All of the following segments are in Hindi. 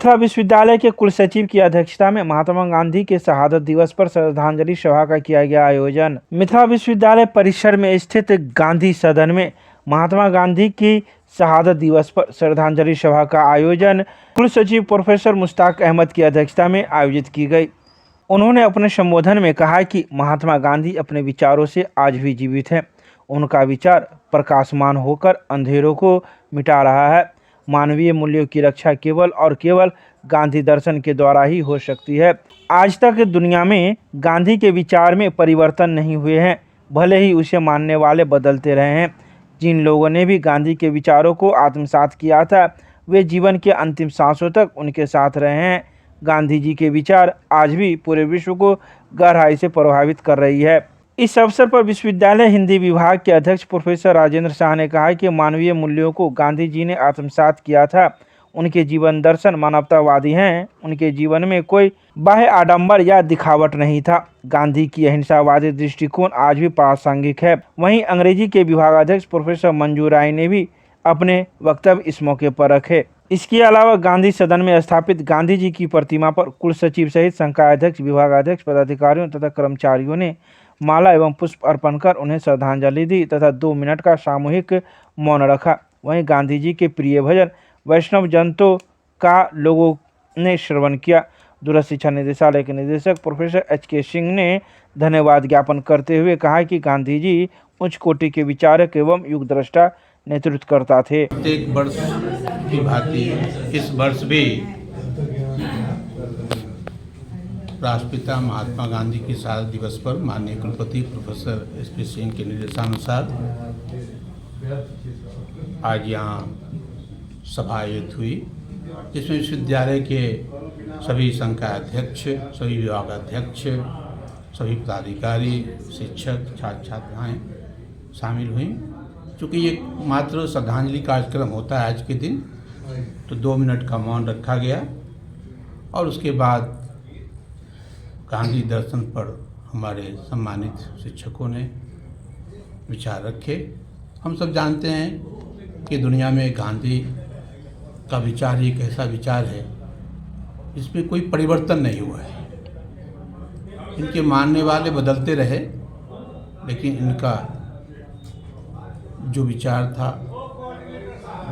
मिथिला विश्वविद्यालय के कुलसचिव की अध्यक्षता में महात्मा गांधी के शहादत दिवस पर श्रद्धांजलि सभा का किया गया आयोजन। मिथिला विश्वविद्यालय परिसर में स्थित गांधी सदन में महात्मा गांधी की शहादत दिवस पर श्रद्धांजलि सभा का आयोजन कुलसचिव प्रोफेसर मुश्ताक अहमद की अध्यक्षता में आयोजित की गई। उन्होंने अपने संबोधन में कहा कि महात्मा गांधी अपने विचारों से आज भी जीवित हैं। उनका विचार प्रकाशमान होकर अंधेरों को मिटा रहा है। मानवीय मूल्यों की रक्षा केवल और केवल गांधी दर्शन के द्वारा ही हो सकती है। आज तक दुनिया में गांधी के विचार में परिवर्तन नहीं हुए हैं, भले ही उसे मानने वाले बदलते रहे हैं। जिन लोगों ने भी गांधी के विचारों को आत्मसात किया था, वे जीवन के अंतिम सांसों तक उनके साथ रहे हैं। गांधी जी के विचार आज भी पूरे विश्व को गहराई से प्रभावित कर रही है। इस अवसर पर विश्वविद्यालय हिंदी विभाग के अध्यक्ष प्रोफेसर राजेंद्र शाह ने कहा कि मानवीय मूल्यों को गांधी जी ने आत्मसात किया था। उनके जीवन दर्शन मानवतावादी हैं। उनके जीवन में कोई बाह्य आडंबर या दिखावट नहीं था। गांधी की अहिंसावादी दृष्टिकोण आज भी प्रासंगिक है। वहीं अंग्रेजी के विभागाध्यक्ष प्रोफेसर मंजू राय ने भी अपने वक्तव्य इस मौके पर रखे। इसके अलावा गांधी सदन में स्थापित गांधी जी की प्रतिमा पर कुलसचिव सहित संकायाध्यक्ष, विभागाध्यक्ष, पदाधिकारियों तथा कर्मचारियों ने माला एवं पुष्प अर्पण कर उन्हें श्रद्धांजलि दी तथा 2 मिनट का सामूहिक मौन रखा। वहीं गांधी जी के प्रिय भजन वैष्णव जनतों का लोगों ने श्रवण किया। दूरस्थ शिक्षा निदेशालय के निदेशक प्रोफेसर HK सिंह ने धन्यवाद ज्ञापन करते हुए कहा कि गांधी जी उच्च कोटि के विचारक एवं युगद्रष्टा नेतृत्वकर्ता थे। प्रत्येक वर्ष की भांति इस वर्ष भी राष्ट्रपिता महात्मा गांधी की शहादत दिवस पर माननीय कुलपति प्रोफेसर SP सिंह के निर्देशानुसार आज यहाँ सभा आयोजित हुई, जिसमें विश्वविद्यालय के सभी संकायाध्यक्ष, सभी विभागाध्यक्ष, सभी पदाधिकारी, शिक्षक, छात्र छात्राएँ शामिल हुई। चूँकि ये मात्र श्रद्धांजलि कार्यक्रम होता है आज के दिन, तो 2 मिनट का मौन रखा गया और उसके बाद गांधी दर्शन पर हमारे सम्मानित शिक्षकों ने विचार रखे। हम सब जानते हैं कि दुनिया में गांधी का विचार एक ऐसा विचार है जिसमें कोई परिवर्तन नहीं हुआ है। इनके मानने वाले बदलते रहे, लेकिन इनका जो विचार था,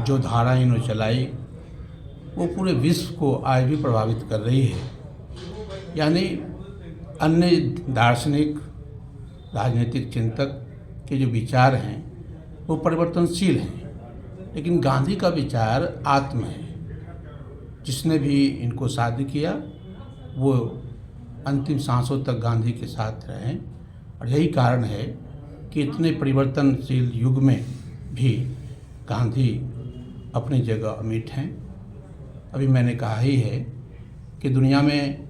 जो धारा इन्होंने चलाई, वो पूरे विश्व को आज भी प्रभावित कर रही है। यानी अन्य दार्शनिक, राजनीतिक चिंतक के जो विचार हैं वो परिवर्तनशील हैं, लेकिन गांधी का विचार आत्म है। जिसने भी इनको साध्य किया वो अंतिम सांसों तक गांधी के साथ रहे, और यही कारण है कि इतने परिवर्तनशील युग में भी गांधी अपनी जगह अमिट हैं। अभी मैंने कहा ही है कि दुनिया में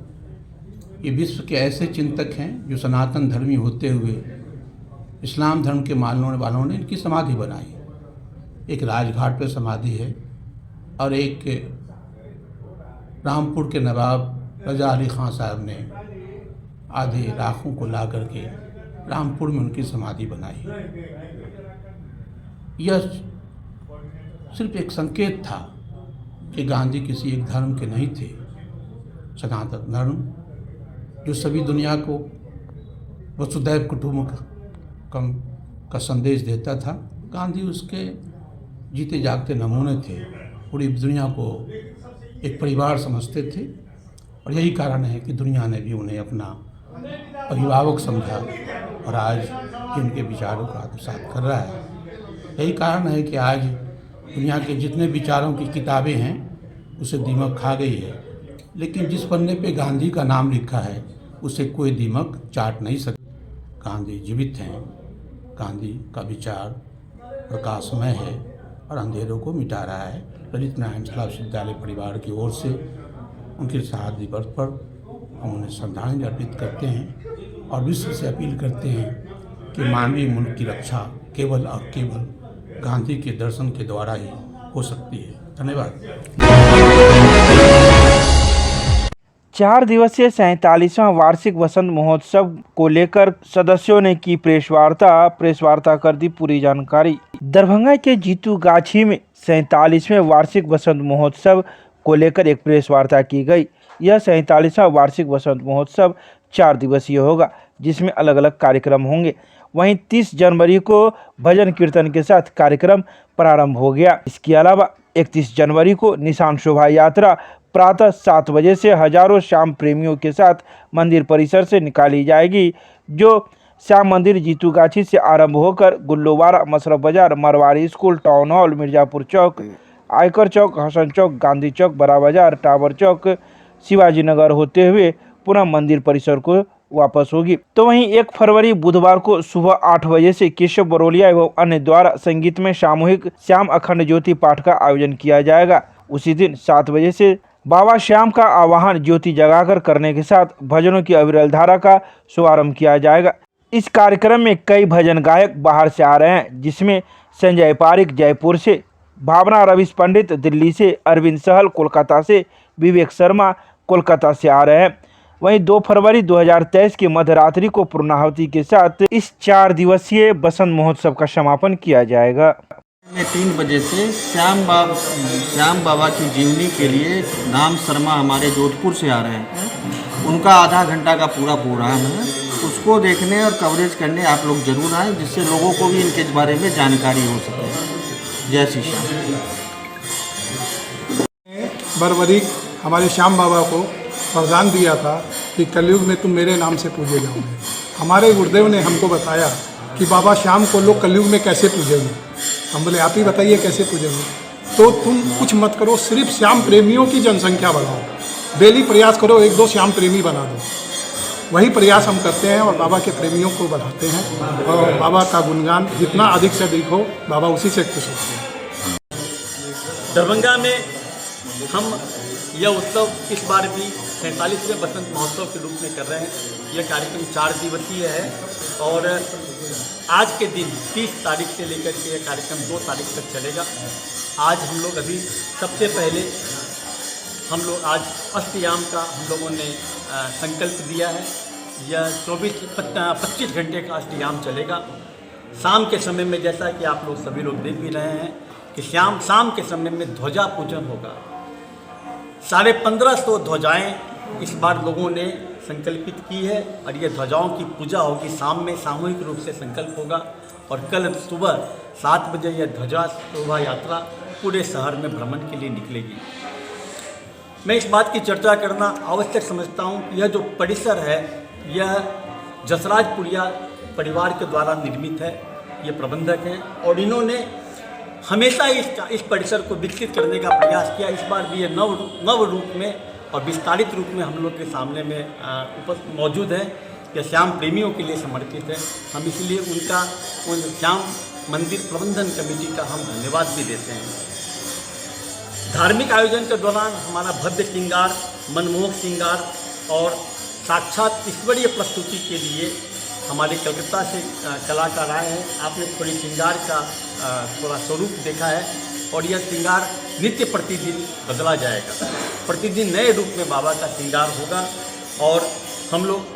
ये विश्व के ऐसे चिंतक हैं जो सनातन धर्मी होते हुए इस्लाम धर्म के मानने वालों ने इनकी समाधि बनाई। एक राजघाट पे समाधि है और एक रामपुर के नवाब रजा अली खां साहब ने आधे लाखों को ला करके रामपुर में उनकी समाधि बनाई। यह सिर्फ एक संकेत था कि गांधी किसी एक धर्म के नहीं थे। सनातन धर्म जो सभी दुनिया को वसुधैव कुटुंबकम का संदेश देता था, गांधी उसके जीते जागते नमूने थे। पूरी दुनिया को एक परिवार समझते थे, और यही कारण है कि दुनिया ने भी उन्हें अपना अभिभावक समझा और आज भी उनके विचारों का आत्मसात कर रहा है। यही कारण है कि आज दुनिया के जितने विचारों की किताबें हैं उसे दीमक खा गई है, लेकिन जिस पन्ने पे गांधी का नाम लिखा है उसे कोई दीमक चाट नहीं सकता। गांधी जीवित हैं। गांधी का विचार प्रकाशमय है और अंधेरों को मिटा रहा है। ललित नारायण मिथिला विश्वविद्यालय परिवार की ओर से उनके शहादत दिवस पर हम उन्हें श्रद्धांजलि अर्पित करते हैं और विश्व से अपील करते हैं कि मानवीय मूल्य की रक्षा केवल और केवल गांधी के दर्शन के द्वारा ही हो सकती है। धन्यवाद। 4 दिवसीय 47वां वार्षिक वसंत महोत्सव को लेकर सदस्यों ने की प्रेस वार्ता कर दी पूरी जानकारी। दरभंगा के जीतू गाछी में 47वें वार्षिक वसंत महोत्सव को लेकर एक प्रेस वार्ता की गई। यह 47वां वार्षिक वसंत महोत्सव 4 दिवसीय होगा, जिसमें अलग अलग कार्यक्रम होंगे। वहीं 30 जनवरी को भजन कीर्तन के साथ कार्यक्रम प्रारंभ हो गया। इसके अलावा 31 जनवरी को निशान शोभा यात्रा प्रातः 7 बजे से हजारों श्याम प्रेमियों के साथ मंदिर परिसर से निकाली जाएगी, जो श्याम मंदिर जीतूगाछी से आरंभ होकर Gulowara, Mashraf Bazar, Marwari school, town hall, Mirzapur Chowk, Aayakar Chowk, Hasan चौक, गांधी चौक, बड़ा बाजार, टावर चौक, शिवाजी नगर होते हुए पुनः मंदिर परिसर को वापस होगी। तो वहीं 1 फरवरी बुधवार को सुबह 8 बजे से केशव बरोलिया एवं अन्य द्वारा संगीत में सामूहिक श्याम अखंड ज्योति पाठ का आयोजन किया जाएगा। उसी दिन 7 बजे से बाबा श्याम का आवाहन ज्योति जगाकर करने के साथ भजनों की अविरल धारा का शुभारंभ किया जाएगा। इस कार्यक्रम में कई भजन गायक बाहर से आ रहे हैं, जिसमें संजय पारिक जयपुर से, भावना रविश पंडित दिल्ली से, अरविंद सहल कोलकाता से, विवेक शर्मा कोलकाता से आ रहे हैं। वहीं 2 फरवरी 2023 की मध्यरात्रि को पूर्णाहुति के साथ इस 4 दिवसीय बसंत महोत्सव का समापन किया जाएगा। 3 बजे से श्याम बाबा की जीवनी के लिए राम शर्मा हमारे जोधपुर से आ रहे हैं। उनका आधा घंटा का पूरा प्रोग्राम है, उसको देखने और कवरेज करने आप लोग जरूर आएँ, जिससे लोगों को भी इनके बारे में जानकारी हो सके। जय श्री श्याम। बरबरी हमारे श्याम बाबा को वरदान दिया था कि कलयुग में तुम मेरे नाम से पूजे जाओगे। हमारे गुरुदेव ने हमको बताया कि बाबा श्याम को लोग कलयुग में कैसे पूजेंगे। हम बोले आप ही बताइए कैसे पूजेंगे। तो तुम कुछ मत करो, सिर्फ श्याम प्रेमियों की जनसंख्या बढ़ाओ, डेली प्रयास करो 1-2 श्याम प्रेमी बना दो। वही प्रयास हम करते हैं और बाबा के प्रेमियों को बढ़ाते हैं, और बाबा का गुणगान जितना अधिक से अधिक हो, बाबा उसी से खुश होते हैं। दरभंगा में हम यह उत्सव इस बार भी 47वें बसंत महोत्सव के रूप में कर रहे हैं। यह कार्यक्रम 4 दिवसीय है और आज के दिन 30 तारीख से लेकर के यह कार्यक्रम 2 तारीख तक चलेगा। आज हम लोग अभी सबसे पहले आज अष्टयाम का हम लोगों ने संकल्प दिया है। यह 25 घंटे का अष्टयाम चलेगा। शाम के समय में, जैसा कि आप लोग सभी लोग देख भी रहे हैं कि शाम के समय में ध्वजा पूजन होगा। 1550 ध्वजाएँ इस बार लोगों ने संकल्पित की है और ये ध्वजाओं की पूजा होगी। शाम में सामूहिक रूप से संकल्प होगा और कल सुबह 7 बजे यह ध्वजा शोभा यात्रा पूरे शहर में भ्रमण के लिए निकलेगी। मैं इस बात की चर्चा करना आवश्यक समझता हूँ कि यह जो परिसर है यह जसराजपुरिया परिवार के द्वारा निर्मित है। ये प्रबंधक हैं और इन्होंने हमेशा इस परिसर को विकसित करने का प्रयास किया। इस बार भी ये नव रूप में और विस्तारित रूप में हम लोग के सामने में मौजूद है। यह श्याम प्रेमियों के लिए समर्पित है। हम इसलिए उन श्याम मंदिर प्रबंधन कमेटी का हम धन्यवाद भी देते हैं। धार्मिक आयोजन के दौरान हमारा भव्य श्रृंगार, मनमोहक श्रृंगार और साक्षात ईश्वरीय प्रस्तुति के लिए हमारे कलकत्ता से कलाकार आए हैं। आपने थोड़ी श्रृंगार का थोड़ा स्वरूप देखा है और यह श्रृंगार नित्य प्रतिदिन बदला जाएगा। प्रतिदिन नए रूप में बाबा का श्रृंगार होगा और हम लोग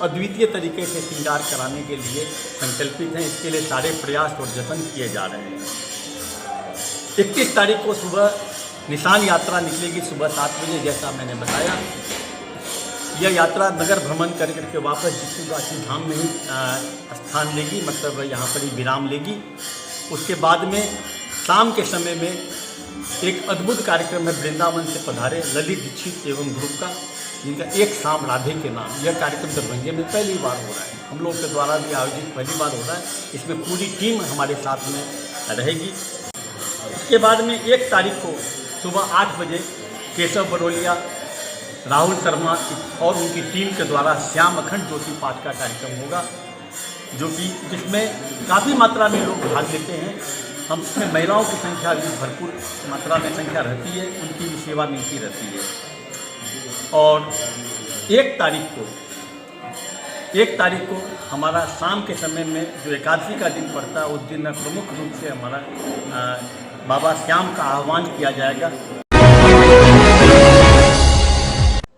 अद्वितीय तरीके से श्रृंगार कराने के लिए संकल्पित हैं। इसके लिए सारे प्रयास और जतन किए जा रहे हैं। 31 तारीख को सुबह निशान यात्रा निकलेगी सुबह 7 बजे, जैसा मैंने बताया। यह यात्रा नगर भ्रमण कर करके वापस जीतूगाछी धाम में ही स्थान लेगी, मतलब यहाँ पर ही विराम लेगी। उसके बाद में शाम के समय में एक अद्भुत कार्यक्रम है वृंदावन से पधारे ललित दीक्षित एवं ग्रुप का, जिनका एक शाम राधे के नाम। यह कार्यक्रम दरभंगे में पहली बार हो रहा है, हम लोग के द्वारा भी आयोजित पहली बार हो रहा है। इसमें पूरी टीम हमारे साथ में रहेगी। उसके बाद में 1 तारीख को सुबह 8 बजे केशव बरोलिया, राहुल शर्मा और उनकी टीम के द्वारा श्याम अखंड ज्योति पाठ का कार्यक्रम होगा, जिसमें काफ़ी मात्रा में लोग भाग लेते हैं। हम इसमें महिलाओं की संख्या भी भरपूर मात्रा में संख्या रहती है, उनकी भी सेवा मिलती रहती है। और 1 तारीख को हमारा शाम के समय में जो एकादशी का दिन पड़ता है, उस दिन प्रमुख रूप से हमारा बाबा श्याम का आह्वान किया जाएगा।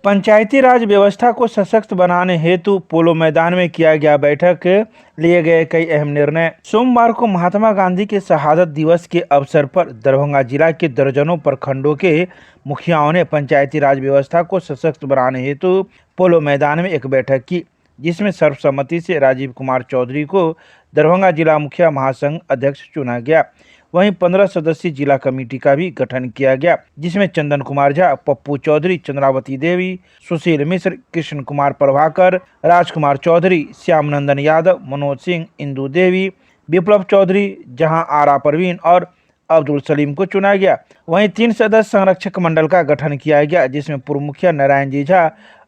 पंचायती राज व्यवस्था को सशक्त बनाने हेतु पोलो मैदान में किया गया बैठक, लिए गए कई अहम निर्णय। सोमवार को महात्मा गांधी के शहादत दिवस के अवसर पर दरभंगा जिला के दर्जनों प्रखंडों के मुखियाओं ने पंचायती राज व्यवस्था को सशक्त बनाने हेतु पोलो मैदान में एक बैठक की, जिसमें सर्वसम्मति से राजीव कुमार चौधरी को दरभंगा जिला मुखिया महासंघ अध्यक्ष चुना गया। वहीं 15 सदस्यीय जिला कमेटी का भी गठन किया गया, जिसमें चंदन कुमार झा, पप्पू चौधरी, चंद्रावती देवी, सुशील मिश्र, कृष्ण कुमार प्रभाकर, राजकुमार चौधरी, श्याम नंदन यादव, मनोज सिंह, इंदू देवी, विप्लव चौधरी, जहां आरा परवीन और अब्दुल सलीम को चुना गया। वहीं 3 सदस्य संरक्षक मंडल का गठन किया गया, जिसमें पूर्व मुखिया नारायण जी झा,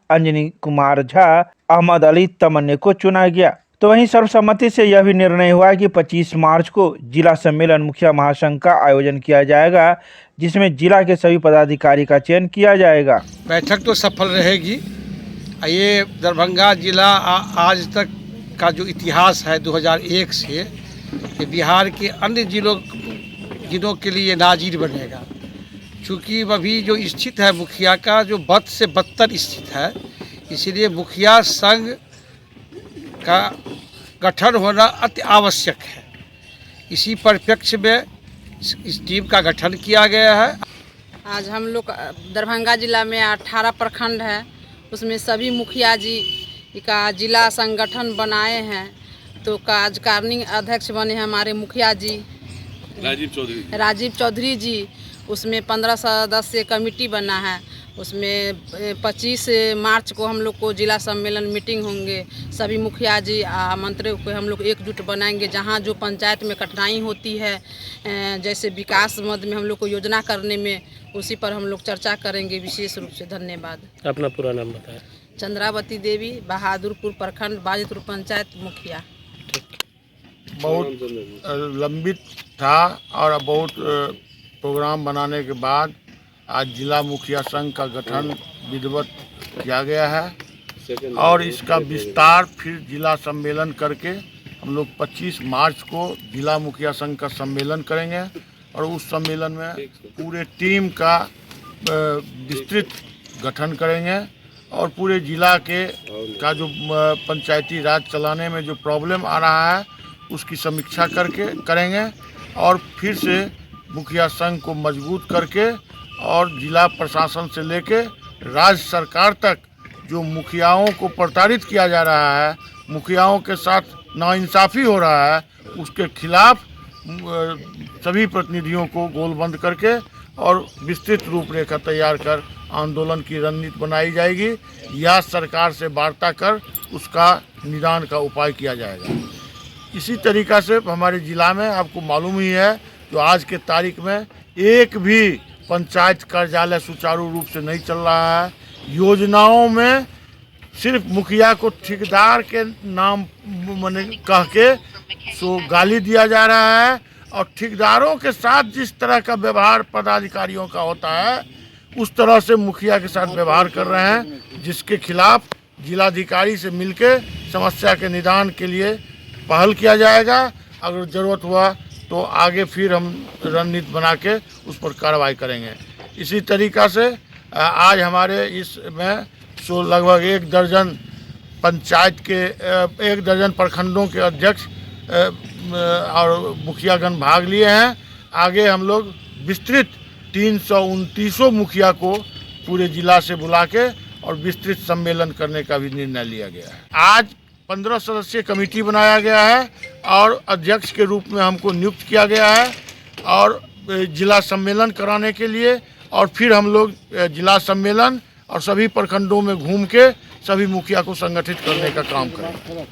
अंजनी कुमार झा, अहमद अली तमन्ने को चुना गया। तो वहीं सर्वसम्मति से यह भी निर्णय हुआ कि 25 मार्च को जिला सम्मेलन मुखिया महासंघ का आयोजन किया जाएगा, जिसमें जिला के सभी पदाधिकारी का चयन किया जाएगा। बैठक तो सफल रहेगी। ये दरभंगा जिला आज तक का जो इतिहास है 2001 से, ये बिहार के अन्य जिलों के लिए नाजीर बनेगा, चूँकि अभी जो स्थित है मुखिया का जो बद से बदतर स्थित है, इसीलिए मुखिया संघ का गठन होना अति आवश्यक है। इसी परिप्रेक्ष्य में इस टीम का गठन किया गया है। आज हम लोग दरभंगा जिला में 18 प्रखंड है, उसमें सभी मुखिया जी का जिला संगठन बनाए हैं। तो कार्यकारिणी अध्यक्ष बने हमारे मुखिया जी राजीव चौधरी जी। उसमें 15 सदस्य कमेटी बना है। उसमें 25 मार्च को हम लोग को जिला सम्मेलन मीटिंग होंगे। सभी मुखिया जी मंत्रियों को हम लोग एकजुट बनाएंगे। जहां जो पंचायत में कठिनाई होती है, जैसे विकास मद में हम लोग को योजना करने में, उसी पर हम लोग चर्चा करेंगे विशेष रूप से। धन्यवाद। अपना पूरा नाम बताएं। चंद्रावती देवी, बहादुरपुर प्रखंड, बाजितपुर पंचायत मुखिया। बहुत लंबित था और बहुत प्रोग्राम बनाने के बाद आज जिला मुखिया संघ का गठन विधिवत किया गया है और इसका विस्तार फिर जिला सम्मेलन करके हम लोग 25 मार्च को जिला मुखिया संघ का सम्मेलन करेंगे और उस सम्मेलन में पूरे टीम का विस्तृत गठन करेंगे और पूरे जिला का जो पंचायती राज चलाने में जो प्रॉब्लम आ रहा है उसकी समीक्षा करेंगे और फिर से मुखिया संघ को मजबूत करके और जिला प्रशासन से लेके राज्य सरकार तक जो मुखियाओं को प्रताड़ित किया जा रहा है, मुखियाओं के साथ नाइंसाफ़ी हो रहा है, उसके खिलाफ सभी प्रतिनिधियों को गोलबंद करके और विस्तृत रूपरेखा तैयार कर आंदोलन की रणनीति बनाई जाएगी या सरकार से वार्ता कर उसका निदान का उपाय किया जाएगा। इसी तरीक़ा से हमारे ज़िला में आपको मालूम ही है जो आज के तारीख में एक भी पंचायत कार्यालय सुचारू रूप से नहीं चल रहा है। योजनाओं में सिर्फ मुखिया को ठेकेदार के नाम माने कह के सो गाली दिया जा रहा है और ठेकेदारों के साथ जिस तरह का व्यवहार पदाधिकारियों का होता है उस तरह से मुखिया के साथ व्यवहार कर रहे हैं, जिसके खिलाफ जिलाधिकारी से मिलकर समस्या के निदान के लिए पहल किया जाएगा। अगर ज़रूरत हुआ तो आगे फिर हम रणनीति बना के उस पर कार्रवाई करेंगे। इसी तरीक़ा से आज हमारे इसमें लगभग 1 दर्जन पंचायत के 1 दर्जन प्रखंडों के अध्यक्ष और मुखियागण भाग लिए हैं। आगे हम लोग विस्तृत 329 मुखिया को पूरे जिला से बुला के और विस्तृत सम्मेलन करने का भी निर्णय लिया गया है। आज 15 सदस्यीय कमेटी बनाया गया है और अध्यक्ष के रूप में हमको नियुक्त किया गया है और जिला सम्मेलन कराने के लिए और फिर हम लोग जिला सम्मेलन और सभी प्रखंडों में घूम के सभी मुखिया को संगठित करने का काम करेंगे।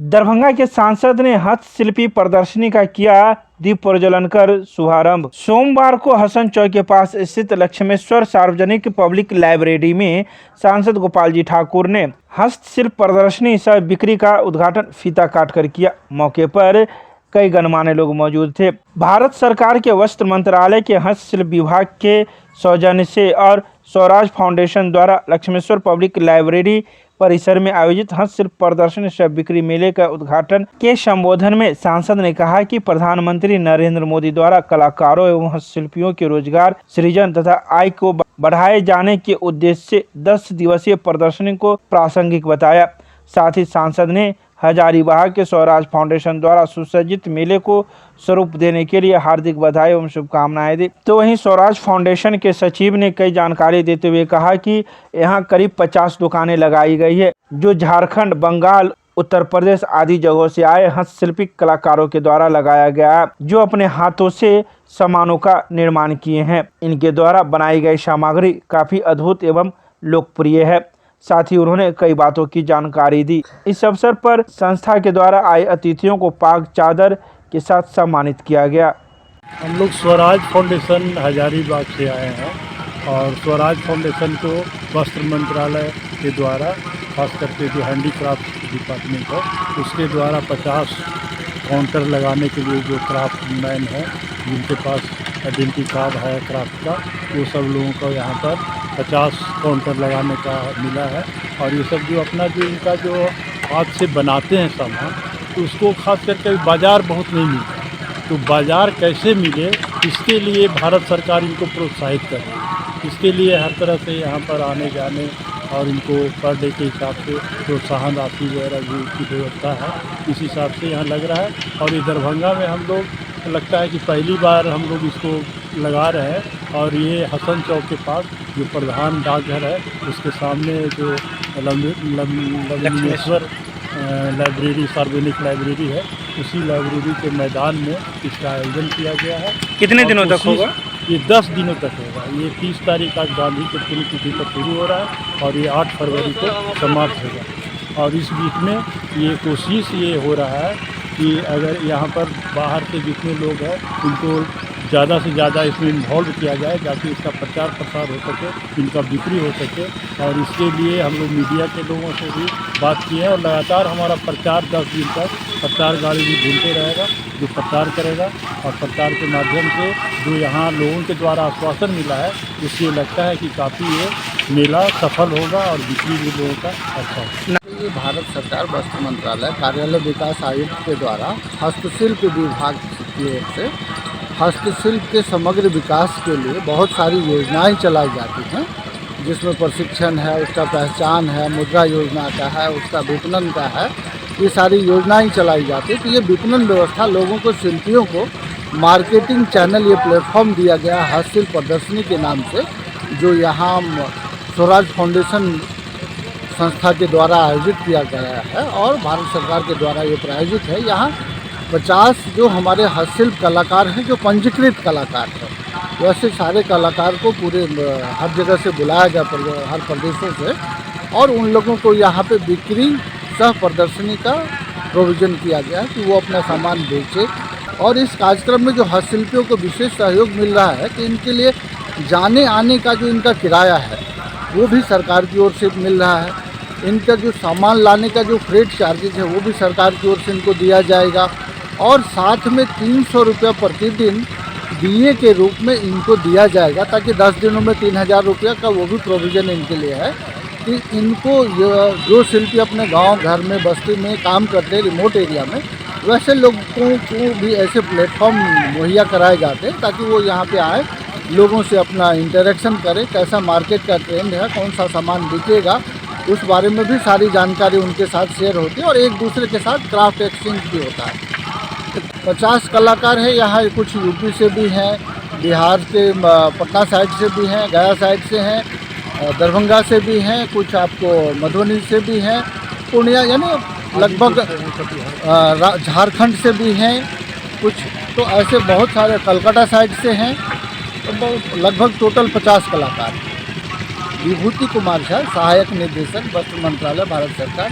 दरभंगा के सांसद ने हस्तशिल्पी प्रदर्शनी का किया दीप प्रज्वलन कर शुभारंभ। सोमवार को हसन चौक के पास स्थित लक्ष्मेश्वर सार्वजनिक पब्लिक लाइब्रेरी में सांसद गोपाल जी ठाकुर ने हस्तशिल्प प्रदर्शनी सह बिक्री का उद्घाटन फीता काटकर किया। मौके पर कई गणमान्य लोग मौजूद थे। भारत सरकार के वस्त्र मंत्रालय के हस्तशिल्प विभाग के सौजन्य से और स्वराज फाउंडेशन द्वारा लक्ष्मेश्वर पब्लिक लाइब्रेरी परिसर में आयोजित हस्तशिल्प प्रदर्शनी सह बिक्री मेले का उद्घाटन के संबोधन में सांसद ने कहा कि प्रधानमंत्री नरेंद्र मोदी द्वारा कलाकारों एवं हस्तशिल्पियों के रोजगार सृजन तथा आय को बढ़ाए जाने के उद्देश्य से 10 दिवसीय प्रदर्शनी को प्रासंगिक बताया। साथ ही सांसद ने हजारीबाग के स्वराज फाउंडेशन द्वारा सुसज्जित मेले को स्वरूप देने के लिए हार्दिक बधाई एवं शुभकामनाएं दी। तो वहीं स्वराज फाउंडेशन के सचिव ने कई जानकारी देते हुए कहा कि यहां करीब 50 दुकानें लगाई गई है जो झारखंड, बंगाल, उत्तर प्रदेश आदि जगहों से आए हस्तशिल्पी कलाकारों के द्वारा लगाया गया है, जो अपने हाथों से सामानों का निर्माण किए हैं। इनके द्वारा बनाई गई सामग्री काफी अद्भुत एवं लोकप्रिय है। साथ ही उन्होंने कई बातों की जानकारी दी। इस अवसर पर संस्था के द्वारा आए अतिथियों को पाग चादर के साथ सम्मानित किया गया। हम लोग स्वराज फाउंडेशन हजारीबाग से आए हैं और स्वराज फाउंडेशन को वस्त्र मंत्रालय के द्वारा खास करके जो हैंडीक्राफ्ट डिपार्टमेंट है उसके द्वारा 50 काउंटर लगाने के लिए जो क्राफ्ट मैन है जिनके पास आइडेंटिटी कार्ड है क्राफ्ट का, वो सब लोगों को यहाँ पर 50 काउंटर लगाने का मिला है। और ये सब जो अपना जो इनका जो हाथ से बनाते हैं सामान तो उसको खास करके बाज़ार बहुत नहीं मिलता, तो बाज़ार कैसे मिले इसके लिए भारत सरकार इनको प्रोत्साहित कर रही है। इसके लिए हर तरह से यहाँ पर आने जाने और इनको पर डे के हिसाब से प्रोत्साहन राशि वगैरह की व्यवस्था है, इस हिसाब से यहाँ लग रहा है। और ये दरभंगा में हम लोग लगता है कि पहली बार हम लोग इसको लगा रहे हैं। और ये हसन चौक के पास जो प्रधान डाकघर है उसके सामने जो लक्ष्मेश्वर लाइब्रेरी सार्वजनिक लाइब्रेरी है उसी लाइब्रेरी के मैदान में इसका आयोजन किया गया है। कितने दिनों तक होगा? ये 10 दिनों तक होगा। ये 30 तारीख आज गांधी की पुण्यतिथि पर शुरू हो रहा है और ये 8 फरवरी को समाप्त होगा। और इस बीच में ये कोशिश ये हो रहा है कि अगर यहाँ पर बाहर के जितने लोग हैं उनको ज़्यादा से ज़्यादा इसमें इन्वॉल्व किया जाए ताकि इसका प्रचार प्रसार हो सके, इनका बिक्री हो सके। और इसके लिए हम लोग मीडिया के लोगों से भी बात की है और लगातार हमारा प्रचार 10 दिन तक प्रचार गाड़ी भी घूमते रहेगा जो प्रचार करेगा। और प्रचार के माध्यम से जो यहाँ लोगों के द्वारा आश्वासन मिला है उससे लगता है कि काफ़ी ये मेला सफल होगा और बिक्री भी लोगों का अच्छा होगा। ये भारत सरकार वस्त्र मंत्रालय कार्यालय विकास आयुक्त के द्वारा हस्तशिल्प विभाग की ओर से हस्तशिल्प के समग्र विकास के लिए बहुत सारी योजनाएं चलाई जाती हैं, जिसमें प्रशिक्षण है, उसका पहचान है, मुद्रा योजना का है, उसका विपणन का है, ये सारी योजनाएं चलाई जाती है। तो ये विपणन व्यवस्था लोगों को, शिल्पियों को मार्केटिंग चैनल, ये प्लेटफॉर्म दिया गया हस्तशिल्प प्रदर्शनी के नाम से, जो यहाँ स्वराज फाउंडेशन संस्था के द्वारा आयोजित किया गया है और भारत सरकार के द्वारा ये प्रायोजित है। यहाँ 50 जो हमारे हस्तशिल्प कलाकार हैं, जो पंजीकृत कलाकार हैं, वैसे सारे कलाकार को पूरे हर जगह से बुलाया गया, हर प्रदेशों से, और उन लोगों को यहाँ पे बिक्री सह प्रदर्शनी का प्रोविज़न किया गया है कि वो अपना सामान बेचे। और इस कार्यक्रम में जो हस्तशिल्पियों को विशेष सहयोग मिल रहा है कि इनके लिए जाने आने का जो इनका किराया है वो भी सरकार की ओर से मिल रहा है। इनका जो सामान लाने का जो फ्रेट चार्जेज है वो भी सरकार की ओर से इनको दिया जाएगा। और साथ में 300 रुपया प्रतिदिन DA के रूप में इनको दिया जाएगा, ताकि 10 दिनों में 3000 रुपया का वो भी प्रोविज़न इनके लिए है कि इनको जो शिल्पी अपने गांव, घर में, बस्ती में काम करते हैं रिमोट एरिया में, वैसे लोगों को भी ऐसे प्लेटफॉर्म मुहैया कराए जाते हैं ताकि वो यहाँ पे आए, लोगों से अपना इंटरेक्शन करें, कैसा मार्केट का ट्रेंड है, कौन सा सामान बिकेगा, उस बारे में भी सारी जानकारी उनके साथ शेयर होती है। और एक दूसरे के साथ क्राफ्ट एक्सचेंज भी होता है। 50 कलाकार हैं यहाँ, कुछ यूपी से भी हैं, बिहार के पटना साइड से भी हैं, गया साइड से हैं, दरभंगा से भी हैं, कुछ आपको मधुबनी से भी हैं, पूर्णिया यानी लगभग झारखंड से भी हैं कुछ, तो ऐसे बहुत सारे कलकत्ता साइड से हैं, तो लगभग टोटल 50 कलाकार। विभूति कुमार झा, सहायक निदेशक, वस्त्र मंत्रालय, भारत सरकार।